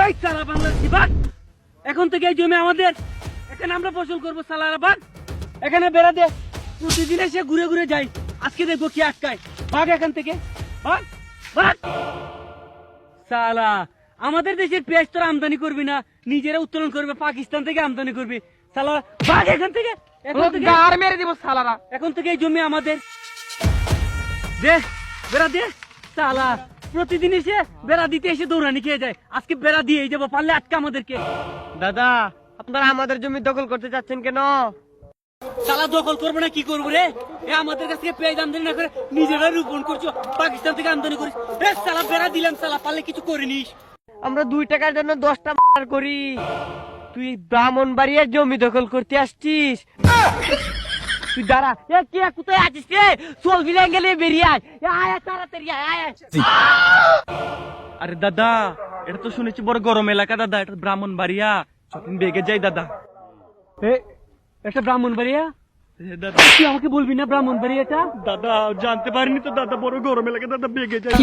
এই সালা বাংলাদেশি বাঘ, এখন থেকে এই জমি আমাদের, এখানে আমরা ফসল করবো। সালারা বাঘ, এখানে বেড়া দে, প্রতিদিন এসে ঘুরে ঘুরে যাই, আজকে দেখবো কি আটকায়। ভাগ এখান থেকে, ভাগ ভাগ। সালা আমাদের দেশের পেঁয়াজ তোরা আমদানি করবি না, নিজেরা উত্তোলন করবে, পাকিস্তান থেকে আমদানি করবি। সালা ভাগ এখান থেকে, এখন থেকে গার মেরে দিব সালারা। এখন থেকে এই জমি আমাদের। দে বেড়া দে। সালা প্রতিদিন এসে বেড়া দিতে এসে দৌড়ানি খেয়ে যায়, আজকে বেড়া দিয়ে যাবো, পারলে আটকা আমাদেরকে। দাদা আপনারা আমাদের জমি দখল করতে চাচ্ছেন কেন? সালা দখল করবো না কি করবো রে? এ আমাদের কাছ থেকে পেঁয়াজ আমদানি না করে নিজেরা রোপণ করছো, পাকিস্তান থেকে আমদানি করিস। এ সালা বেড়া দিলাম, সালা পারলে কিছু করিনিস। আমরা 2 টাকার জন্য 10টা মার করি, তুই ব্রাহ্মণবাড়িয়ার জমি দখল করতে আসছিস? তুই দাঁড়া, এ কে কোথায় আছিস রে? চল বিলেন গেলে বেরিয়ে আয়, আয় তাড়াতাড়ি আয়। আরে দাদা, এটা তো শুনেছি বড় গরম এলাকা দাদা, এটা ব্রাহ্মণবাড়িয়া, চলেন বেগে যাই দাদা। এটা ব্রাহ্মণবাড়িয়া? দাদা তুই আমাকে বলবি না ব্রাহ্মণবাড়িয়াটা? দাদা জানতে পারিনি তো দাদা, বড় গরম এলাকা দাদা, বেগে যাই।